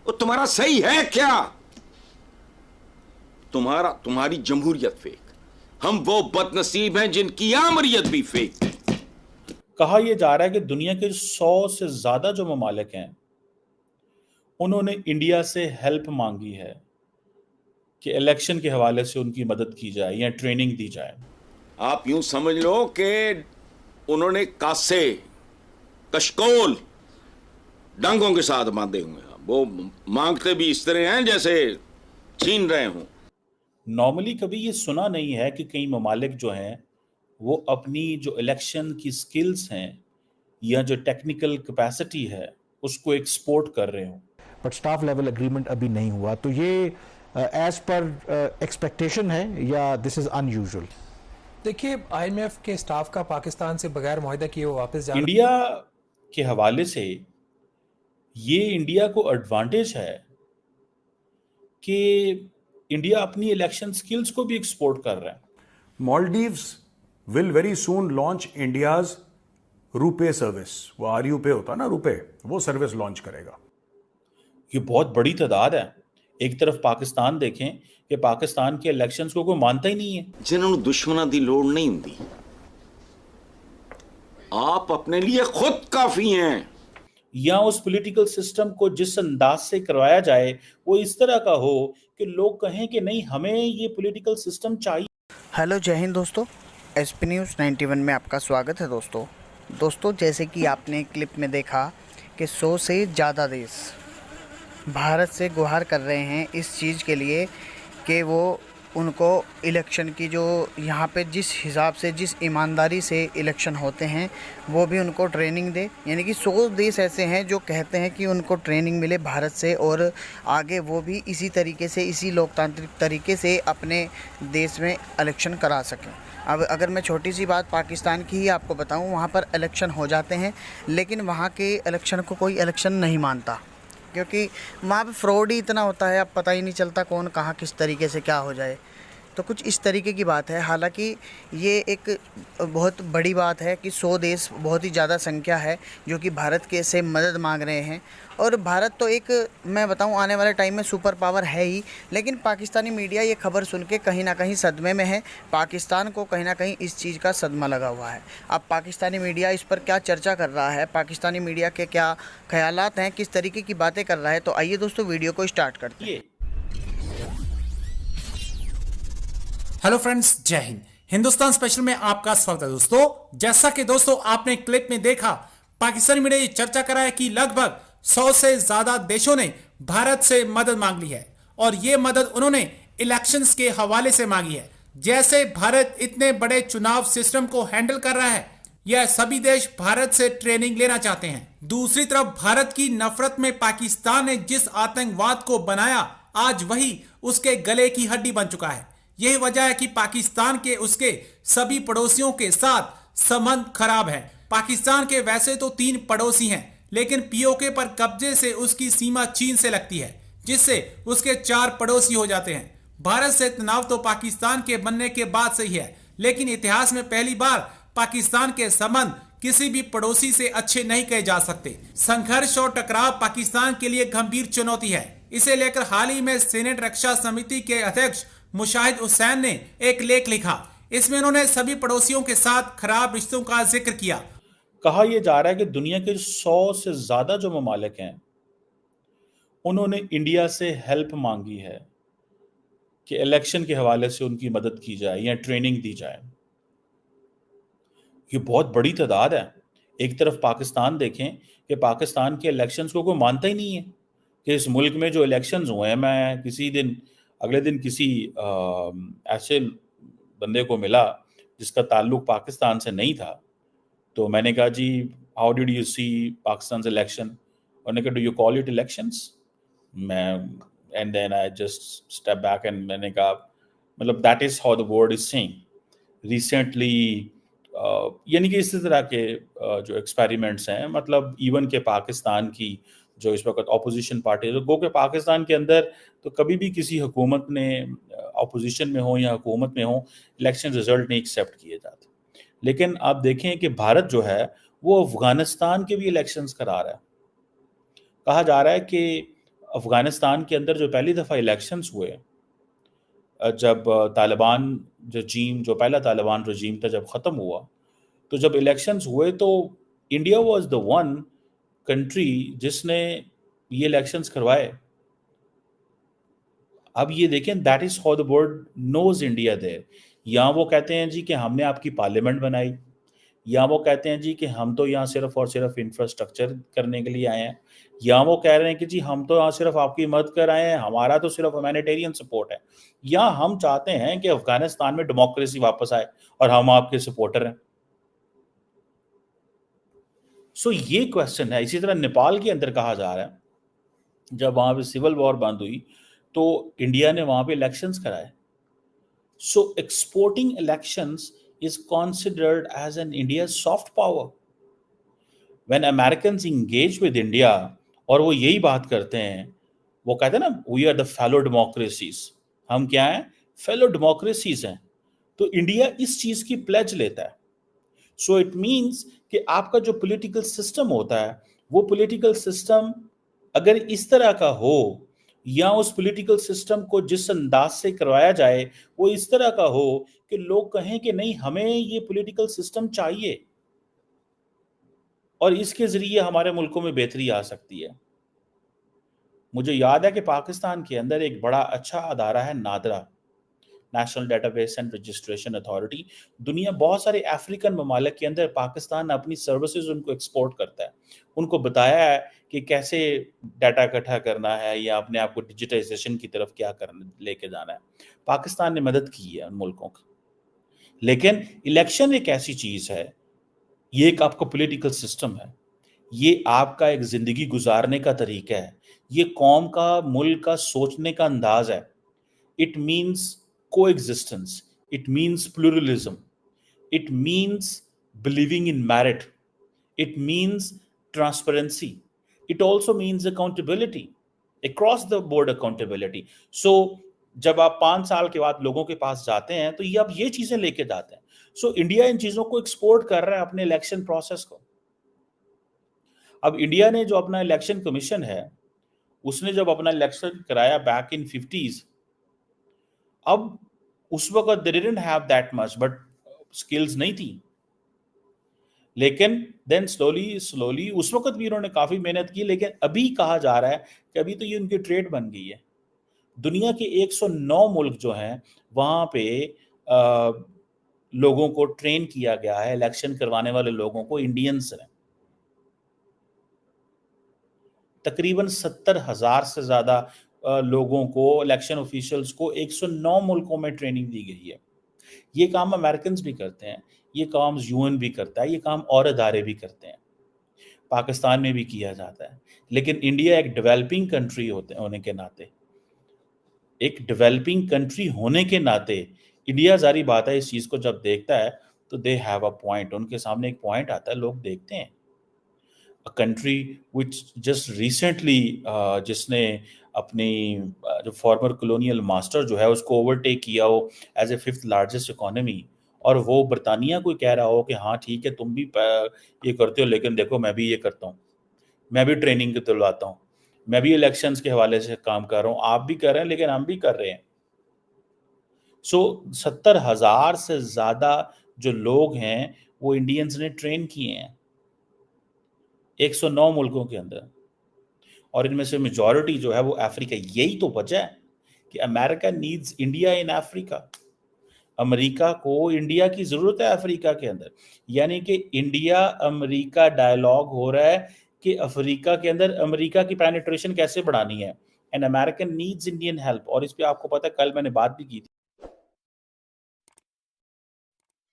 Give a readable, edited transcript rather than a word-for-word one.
वो तुम्हारा सही है क्या? तुम्हारी जमहूरियत फेक। हम वो बदनसीब हैं जिनकी आमरीयत भी फेक है। कहा यह जा रहा है कि दुनिया के 100 से ज्यादा जो ममालिक हैं उन्होंने इंडिया से हेल्प मांगी है कि इलेक्शन के हवाले से उनकी मदद की जाए या ट्रेनिंग दी जाए। आप यूं समझ लो कि उन्होंने कासे कशकोल डांगों के साथ बांधे हुए हैं। वो मांगते भी इस तरह हैं जैसे छीन रहे हों। नॉर्मली कभी ये सुना नहीं है कि कई ममालिक जो हैं वो अपनी जो इलेक्शन की स्किल्स हैं या जो टेक्निकल कैपेसिटी है उसको एक्सपोर्ट कर रहे हो। बट स्टाफ लेवल अग्रीमेंट अभी नहीं हुआ, तो ये एज पर एक्सपेक्टेशन है या दिस इज अनयूजुअल? देखिए, आईएमएफ के स्टाफ का पाकिस्तान से बगैर मुआहदा किए वो वापस जाना इंडिया के हवाले से ये इंडिया को एडवांटेज है कि इंडिया अपनी इलेक्शन स्किल्स को भी एक्सपोर्ट कर रहा है। Maldives will very soon launch India's RuPay service. वो आरयू पे होता है ना, रुपे, वो सर्विस लॉन्च करेगा। ये बहुत बड़ी तादाद है। एक तरफ पाकिस्तान देखें कि पाकिस्तान के इलेक्शंस को कोई मानता ही नहीं है। जिन्होंने दुश्मना दी लोड़ नहीं हुंदी। आप अपने लिए खुद काफी हैं। या उस पॉलिटिकल सिस्टम को जिस अंदाज से करवाया जाए वो इस तरह का हो कि लोग कहें कि नहीं, हमें ये पॉलिटिकल सिस्टम चाहिए। हेलो, जय हिंद दोस्तों। एसपी न्यूज़ 91 में आपका स्वागत है दोस्तों। जैसे कि आपने क्लिप में देखा कि 100 से ज़्यादा देश भारत से गुहार कर रहे हैं इस चीज़ के लिए कि वो उनको इलेक्शन की जो यहाँ पे जिस हिसाब से, जिस ईमानदारी से इलेक्शन होते हैं वो भी उनको ट्रेनिंग दे। यानी कि 100 देश ऐसे हैं जो कहते हैं कि उनको ट्रेनिंग मिले भारत से और आगे वो भी इसी तरीके से, इसी लोकतांत्रिक तरीके से अपने देश में इलेक्शन करा सकें। अब अगर मैं छोटी सी बात पाकिस्तान की ही आपको बताऊं, वहाँ पर इलेक्शन हो जाते हैं लेकिन वहाँ के इलेक्शन को कोई इलेक्शन नहीं मानता, क्योंकि वहाँ पे फ्रॉड ही इतना होता है, अब पता ही नहीं चलता कौन कहाँ किस तरीके से क्या हो जाए। तो कुछ इस तरीके की बात है। हालांकि ये एक बहुत बड़ी बात है कि 100 देश, बहुत ही ज़्यादा संख्या है जो कि भारत के से मदद मांग रहे हैं। और भारत तो एक, मैं बताऊं, आने वाले टाइम में सुपर पावर है ही, लेकिन पाकिस्तानी मीडिया ये खबर सुन के कहीं ना कहीं सदमे में है। पाकिस्तान को कहीं ना कहीं इस चीज़ का सदमा लगा हुआ है। अब पाकिस्तानी मीडिया इस पर क्या चर्चा कर रहा है, पाकिस्तानी मीडिया के क्या ख्यालात हैं, किस तरीके की बातें कर रहा है, तो आइए दोस्तों वीडियो को स्टार्ट करते हैं। हेलो फ्रेंड्स, जय हिंद। हिंदुस्तान स्पेशल में आपका स्वागत है दोस्तों। जैसा कि दोस्तों आपने क्लिप में देखा, पाकिस्तानी मीडिया ये चर्चा करा है कि लगभग 100 से ज्यादा देशों ने भारत से मदद मांग ली है और ये मदद उन्होंने इलेक्शंस के हवाले से मांगी है। जैसे भारत इतने बड़े चुनाव सिस्टम को हैंडल कर रहा है, यह सभी देश भारत से ट्रेनिंग लेना चाहते हैं। दूसरी तरफ भारत की नफरत में पाकिस्तान ने जिस आतंकवाद को बनाया, आज वही उसके गले की हड्डी बन चुका है। यही वजह है कि पाकिस्तान के उसके सभी पड़ोसियों के साथ संबंध खराब है। पाकिस्तान के वैसे तो 3 पड़ोसी हैं, लेकिन पीओके पर कब्जे से उसकी सीमा चीन से लगती है, जिससे उसके 4 पड़ोसी हो जाते हैं। भारत से तनाव तो पाकिस्तान के बनने के बाद से ही है, लेकिन इतिहास में पहली बार पाकिस्तान के संबंध किसी भी पड़ोसी से अच्छे नहीं कहे जा सकते। संघर्ष और टकराव पाकिस्तान के लिए गंभीर चुनौती है। इसे लेकर हाल ही में सीनेट रक्षा समिति के अध्यक्ष मुशाहिद हुसैन ने एक लेख लिखा। इसमें उन्होंने सभी पड़ोसियों के साथ खराब रिश्तों का जिक्र किया। कहा यह जा रहा है कि दुनिया के 100 से ज्यादा जो ममालिक हैं उन्होंने इंडिया से हेल्प मांगी है कि इलेक्शन के हवाले से उनकी मदद की जाए या ट्रेनिंग दी जाए। ये बहुत बड़ी तादाद है। एक तरफ पाकिस्तान देखें कि पाकिस्तान के इलेक्शंस को कोई मानता ही नहीं है कि इस मुल्क में जो इलेक्शंस हुए हैं, मैं अगले दिन किसी ऐसे बंदे को मिला जिसका ताल्लुक पाकिस्तान से नहीं था, तो मैंने कहा, जी how did you see Pakistan election? उन्होंने कहा, do you call it elections? And then I just step back and मैंने कहा, मतलब that is how the world is saying recently. यानी कि इस तरह के जो एक्सपेरिमेंट्स हैं, मतलब इवन के पाकिस्तान की जो इस वक्त ऑपोजिशन पार्टी है, गो के पाकिस्तान के अंदर तो कभी भी किसी हुकूमत ने, ऑपोजिशन में हो या हुकूमत में हो, इलेक्शन रिजल्ट नहीं एक्सेप्ट किए जाते। लेकिन आप देखें कि भारत जो है वो अफगानिस्तान के भी इलेक्शंस करा रहा है। कहा जा रहा है कि अफगानिस्तान के अंदर जो पहली दफ़ा इलेक्शंस हुए, जब तालिबान रजीम, जो पहला तालिबान रजीम था, जब ख़त्म हुआ, तो जब इलेक्शंस हुए तो India was the one country जिसने ये इलेक्शंस करवाए। अब ये देखें, that is how the world knows India there. यहाँ वो कहते हैं जी कि हमने आपकी पार्लियामेंट बनाई, या वो कहते हैं जी कि हम तो यहाँ सिर्फ और सिर्फ इंफ्रास्ट्रक्चर करने के लिए आए हैं, या वो कह रहे हैं कि जी हम तो यहाँ सिर्फ आपकी मदद कर आए हैं, हमारा तो सिर्फ ह्यूमैनिटेरियन सपोर्ट है, या हम चाहते हैं कि अफगानिस्तान में डेमोक्रेसी वापस आए और हम आपके सपोर्टर हैं। सो ये क्वेश्चन है। इसी तरह नेपाल के अंदर कहा जा रहा है, जब वहां पे सिविल वॉर बंद हुई तो इंडिया ने वहां पे इलेक्शंस कराए। So exporting elections is considered as an India's soft power. When Americans engage with India, और वो यही बात करते हैं, वो कहते हैं ना, we are the fellow democracies, हम क्या हैं? fellow democracies हैं। तो इंडिया इस चीज की प्लेज लेता है। सो इट मीन्स कि आपका जो पॉलिटिकल सिस्टम होता है, वो पॉलिटिकल सिस्टम अगर इस तरह का हो, या उस पॉलिटिकल सिस्टम को जिस अंदाज से करवाया जाए वो इस तरह का हो कि लोग कहें कि नहीं, हमें ये पॉलिटिकल सिस्टम चाहिए और इसके जरिए हमारे मुल्कों में बेहतरी आ सकती है। मुझे याद है कि पाकिस्तान के अंदर एक बड़ा अच्छा अदारा है NADRA, national database and registration authority. दुनिया बहुत सारे अफ्रीकन ममालिक के अंदर पाकिस्तान अपनी सर्विसेज उनको एक्सपोर्ट करता है, उनको बताया है कि कैसे डाटा इकट्ठा करना है या अपने आप को डिजिटाइजेशन की तरफ क्या करना, लेके जाना है। पाकिस्तान ने मदद की है उन मुल्कों की। लेकिन इलेक्शन एक ऐसी चीज है, ये एक आपका पॉलिटिकल सिस्टम है, ये आपका एक जिंदगी गुजारने का तरीका है, ये कौम का, मुल्क का सोचने का अंदाज है। It means coexistence, it means pluralism, it means believing in merit, it means transparency, it also means accountability, across the board accountability. So जब आप 5 साल के बाद लोगों के पास जाते हैं तो ये आप ये चीजें लेके जाते हैं। सो इंडिया इन चीजों को एक्सपोर्ट कर रहा है अपने इलेक्शन प्रोसेस को। अब इंडिया ने जो अपना इलेक्शन कमीशन है, उसने जब अपना इलेक्शन कराया बैक इन 50s, अब उस वक्त they didn't have that much, but skills नहीं थी। लेकिन देन स्लोली उस वक्त भी उन्होंने काफी मेहनत की, लेकिन अभी कहा जा रहा है कि अभी तो ये उनकी ट्रेड बन गई है। दुनिया के 109 मुल्क जो हैं वहां पे लोगों को ट्रेन किया गया है, इलेक्शन करवाने वाले लोगों को इंडियंस हैं। तकरीबन 70,000 से ज्यादा लोगों को, इलेक्शन ऑफिशियल्स को 109 मुल्कों में ट्रेनिंग दी गई है। ये काम अमेरिकन भी करते हैं, ये काम यूएन भी करता है, ये काम और अदारे भी करते हैं, पाकिस्तान में भी किया जाता है। लेकिन इंडिया एक डेवलपिंग कंट्री होने के नाते, एक डेवलपिंग कंट्री होने के नाते इंडिया, जारी बात है, इस चीज को जब देखता है तो दे हैव अ पॉइंट, उनके सामने एक पॉइंट आता है, लोग देखते हैं। A country which just recently, जिसने अपनी जो फॉर्मर कॉलोनियल मास्टर जो है उसको ओवरटेक किया हो as a 5th largest economy, और वो बरतानिया कोई कह रहा हो कि हाँ ठीक है तुम भी ये करते हो, लेकिन देखो मैं भी ये करता हूँ, मैं भी ट्रेनिंग दिलवाता हूँ, मैं भी इलेक्शंस के हवाले से काम कर रहा हूँ, आप भी कर रहे हैं लेकिन हम भी कर रहे हैं। सो 70,000 से ज्यादा जो लोग हैं वो इंडियंस ने ट्रेन किए हैं 109 मुल्कों के अंदर, और इनमें से मेजॉरिटी जो है वो अफ्रीका। यही तो वजह है कि America needs India in Africa. America को इंडिया की जरूरत है अफ्रीका के अंदर, यानी कि इंडिया अमेरिका डायलॉग हो रहा है कि अफ्रीका के अंदर अमेरिका की पेनिट्रेशन कैसे बढ़ानी है, and American needs Indian help. और इस पे आपको पता है, कल मैंने बात भी की थी